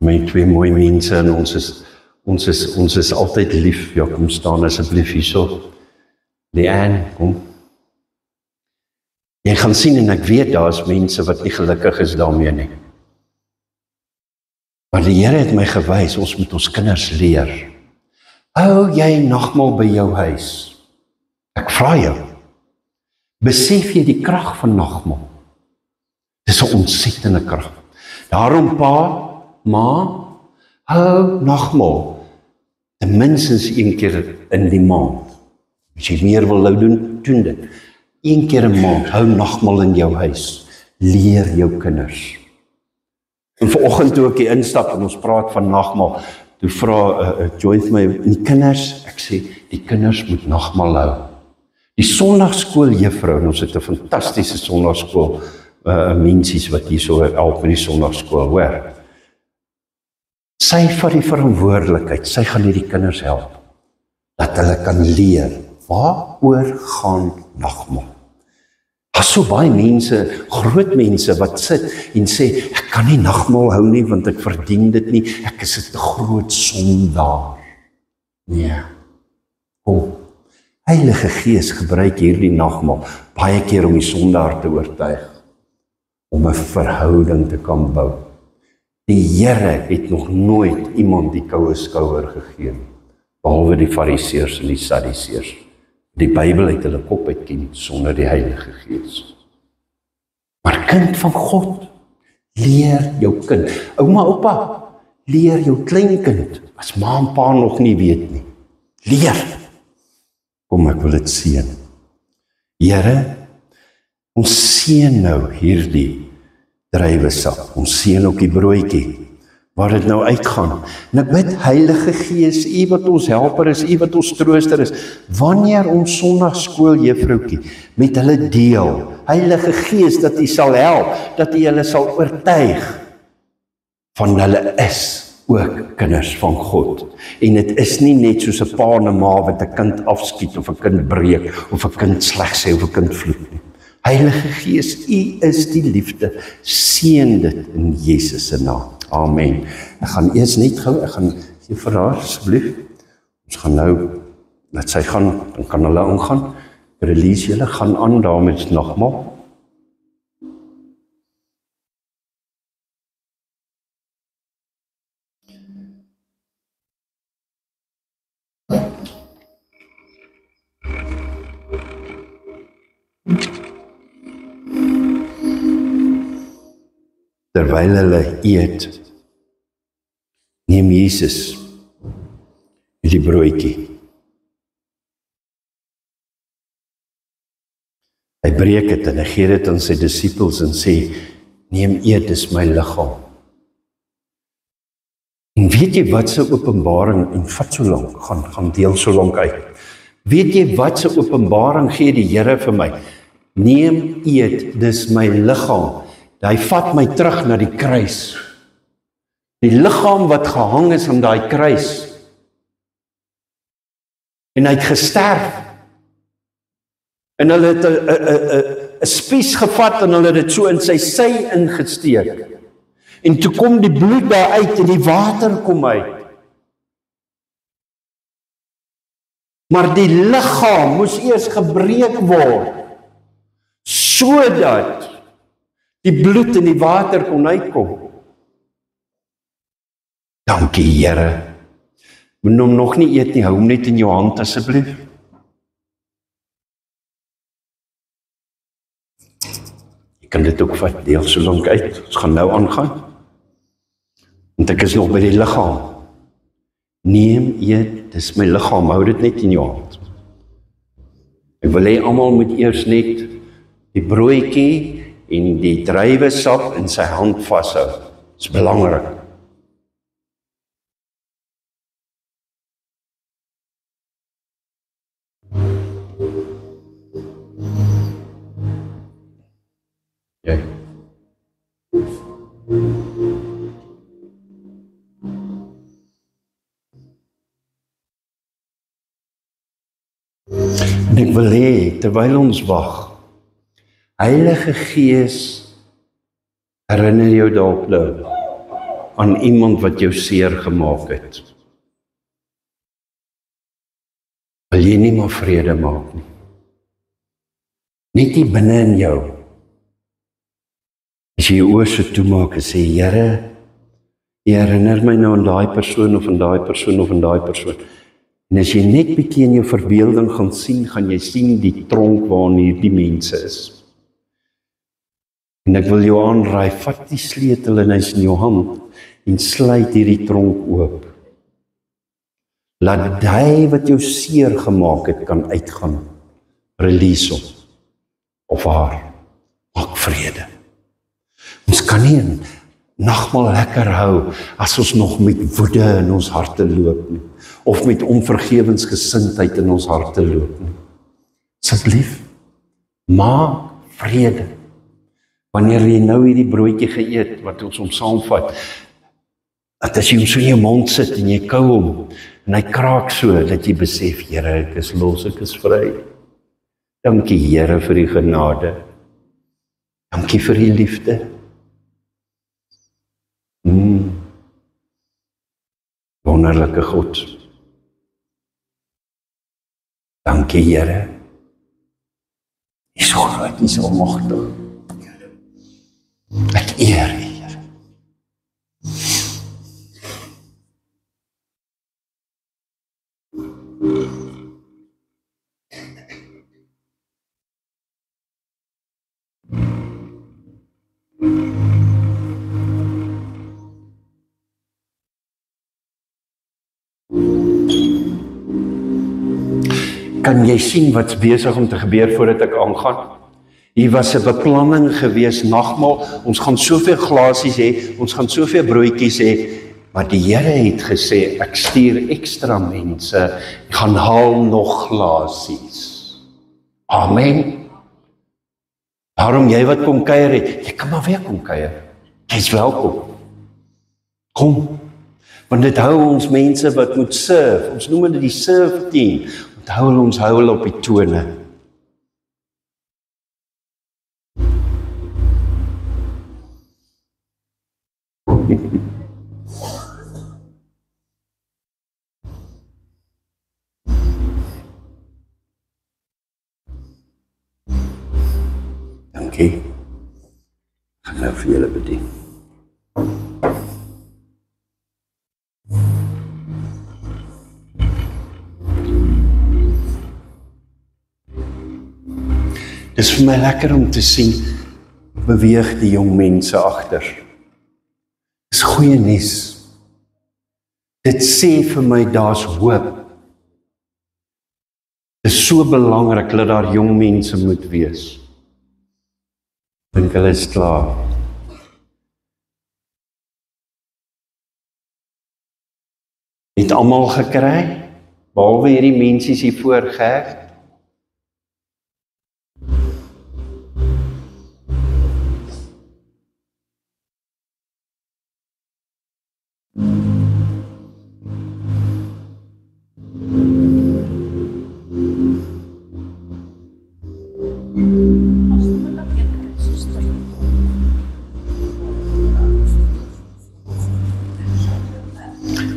My twee mooi mense en ons is altyd lief. Ja, kom staan asseblief hierso. Leanne, kom. Jy gaan sien en ek weet daar is mense wat nie gelukkig is daarmee nie. Maar die Here het my gewys, ons moet ons kinders leer. Hou jy nagmaal by jou huis? Ek vra jou, besef jy die krag van nagmaal? Dis 'n ontsettende krag. Daarom pa, ma, hou nagmaal ten minstens een keer in die maand. As jy meer wil doen dit. Een keer 'n maand, hou nagmaal in jou huis. Leer jou kinders. En vanoggend toe ek hier instap en ons praat van nagmaal, toe vra Joyce my, die kinders, ek sê, die kinders moet nagmaal hou. Die sondagskooljuffrou, en ons het 'n fantastiese sondagskool, mensies wat hier so help met die sondagskool, hoor. Sy vat die verantwoordelikheid, sy gaan hierdie kinders help, dat hulle kan leer, waaroor gaan nagmaal? Daar's so baie mense, groot mense wat sit en sê, ek kan nie nagmaal hou nie, want ek verdien dit nie, ek is 'n groot sondaar. Nee, kom. Heilige Gees gebruik hierdie nagmaal baie keer om die sondaar te oortuig, om 'n verhouding te kan bou. Die Here het nog nooit iemand die koue skouer gegee, behalwe die Fariseërs en die Sadduseërs. Die Bybel het hulle kop uitken sonder die Heilige Gees. Maar kind van God, leer jou kind. Ouma, oupa, leer jou kleinkind, as ma en pa nog nie weet nie. Leer. Kom, ek wil dit seën. Here, ons seën nou hierdie druiwesap. Ons seën ook die broodjie, waar dit nou uitgaan. En ek bid, Heilige Gees, U wat ons helper is, U wat ons trooster is, wanneer ons sondagskooljuffroukie met hulle deel, Heilige Gees, dat U sal help, dat U hulle sal oortuig van hulle is ook kinders van God. En dit is nie net soos 'n pa en 'n ma wat 'n kind afskiet, of 'n kind breek, of 'n kind sleg sê, of 'n kind vloek nie. Heilige Gees, U is die liefde. Seën dit in Jesus se naam. Amen. Ek gaan eers net gou, ek gaan gee vir haar asseblief. Ons gaan nou, dat sy gaan, dan kan hulle aangaan. Release julle, gaan aan daarmee nagmaal. Terwyl hulle eet, neem Jesus die broodjie. Hy breek dit en hy gee dit aan sy disippels en sê, neem eet, dis my liggaam. En weet jy wat se openbaring, en vat so lank, gaan deel so lank uit. Weet jy wat se openbaring gee die Here vir my? Neem eet, dis my liggaam. Hy vat my terug na die kruis. Die liggaam wat gehang is aan daai kruis. En hy het gesterf. En hulle het 'n spies gevat en hulle het dit so in sy sy ingesteek. En toe kom die bloed daar uit en die water kom uit. Maar die liggaam moes eers gebreek word, sodat die bloed en die water kon uitkom. Dankie Here. Moet hom nog nie eet nie, hou hom net in jou hand asseblief. Jy kan dit ook vat, deel so lank uit. Ons gaan nou aangaan. Want ek is nog by die liggaam. Neem eet, dis my liggaam, hou dit net in jou hand. Ek wil hê almal moet eers net die broodjie en die druiwesap in sy hand vashou. Dit is belangrik. Jy. En ek wil hê, terwyl ons wag, Heilige Gees, herinner jou dalk nou aan iemand wat jou seer gemaak het. Wil jy nie maar vrede maak nie? Net hier binne in jou. As jy jou oë so toemaak en sê, Here, jy herinner my nou aan daai persoon of aan daai persoon of aan daai persoon. En as jy net bietjie in jou verbeelding gaan jy sien die tronk waarin hierdie mense is. En ek wil jou aanraai, vat die sleutel en hy's in jou hand en sluit hierdie tronk oop. Laat hy wat jou seer gemaak het kan uitgaan. Release hom of haar. Maak vrede. Ons kan nie 'n nagmaal lekker hou as ons nog met woede in ons harte loop nie, of met onvergewensgesindheid in ons harte loop nie. Asseblief, maak vrede. Wanneer jy nou hierdie broodjie geëet, wat ons hom saamvat, dat as jy hom so in jou mond sit en jy kou hom, en hy kraak so, dat jy besef, Here, ek is los, ek is vry. Dankie, Here, vir die genade. Dankie vir die liefde. Wonderlike God. Dankie, Here. U is so groot, u is so magtig. Ek eer u, Here. Kan jy sien wat's besig om te gebeur voordat ek aangaan? Hier was 'n beplanning gewees, nagmaal, ons gaan soveel glasies hê, ons gaan soveel broodjies hê, maar die Here het gesê, ek stuur ekstra mense, ek gaan haal nog glasies. Amen. Daarom jy wat kom kuier het, jy kan maar weer kom kuier. Jy's welkom. Kom. Want dit hou ons mense wat moet serve, ons noem dit die serve team, ons hou hulle op die tone. Dankie. Ek gaan nou vir julle bedien. Dis vir my lekker om te sien, beweeg die jong mense agter. Dis goeie nuus. Dit sê vir my, daar's hoop. Dit is so belangrik dat daar jong mense moet wees. Dink hulle is klaar. Het almal gekry, behalwe hierdie mensies hier voor geheg.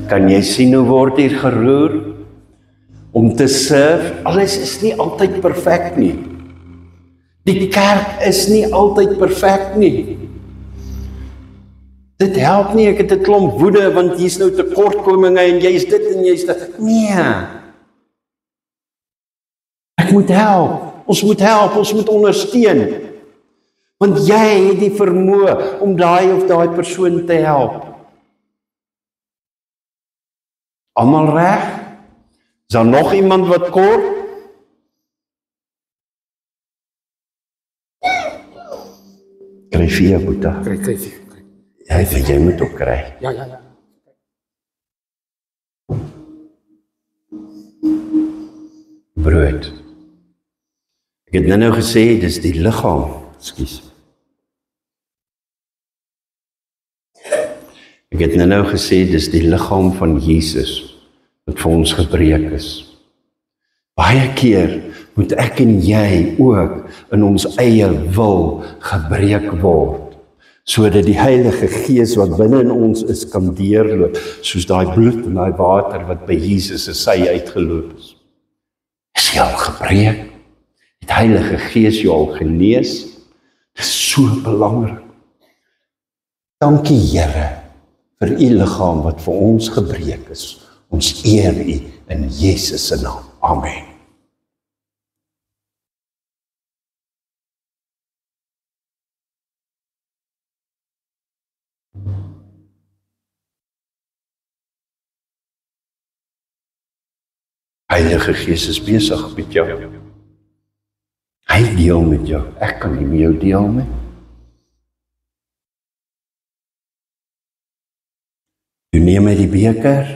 Kan jy sien hoe word hier geroer om te serve? Alles is nie altyd perfek nie. Die kerk is nie altyd perfek nie. Dit help nie, ek het 'n klomp woede, want hier's nou tekortkominge en jy's dit en jy's dit. Nee. Ek moet help, ons moet ondersteun. Want jy het die vermoë om daai of daai persoon te help. Almal reg? Is daar nog iemand wat kort? Kry 4, Boeta. Kry 4. Jy moet ook kry. Ja. Brood. Ek het nou gesê, dis die liggaam. Ekskuus. Ek het nou gesê, dis die liggaam van Jesus, wat vir ons gebreek is. Baie keer moet ek en jy ook in ons eie wil gebreek word. sodat die Heilige Gees wat binne in ons is, kan deurloop, soos daai bloed en daai water wat by Jesus se sy uitgeloop is. Is jy al gepreek? Het Heilige Gees jou al genees? Dit is so belangrik. Dankie Here vir u liggaam wat vir ons gebreek is. Ons eer u in Jesus se naam. Amen. Heilige Gees is besig met jou. Hy deel met jou. Ek kan nie met jou deel nie. U neem uit die beker.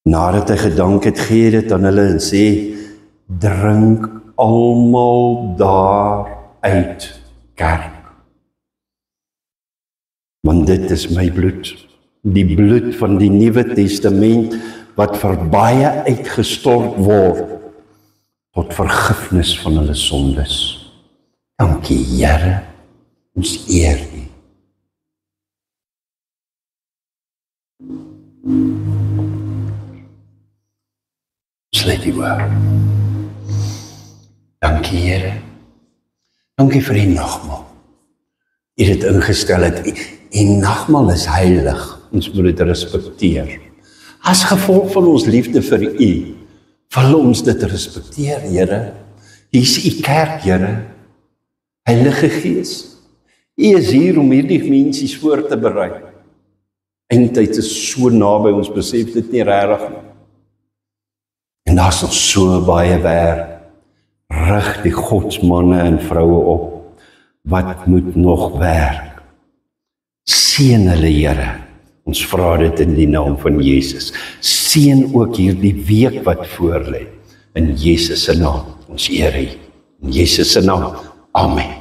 Nadat hy gedank het, gee dit aan hulle en sê, drink almal daar uit, kerk. Want dit is my bloed, die bloed van die Nuwe Testament, wat vir baie uitgestort word, tot vergifnis van hulle sondes. Dankie Here, ons eer u. Sluit die oë. Dankie Here. Dankie vir die nagmaal. U het dit ingestel het. Die nagmaal is heilig. Ons moet dit respekteer. As gevolg van ons liefde vir u, wil ons dit respekteer, Here. Hier is u kerk, Here. Heilige Gees. U is hier om hierdie mensies voor te berei. Eindtyd is so naby, ons besef dit nie regtig nie. En daar is nog so baie werk. Rig die godsmanne en vroue op, wat moet nog werk. Seën hulle, Here. Ons vra dit in die naam van Jesus. Seën ook hierdie week wat voorlê. In Jesus se naam. Ons eer U. In Jesus se naam. Amen.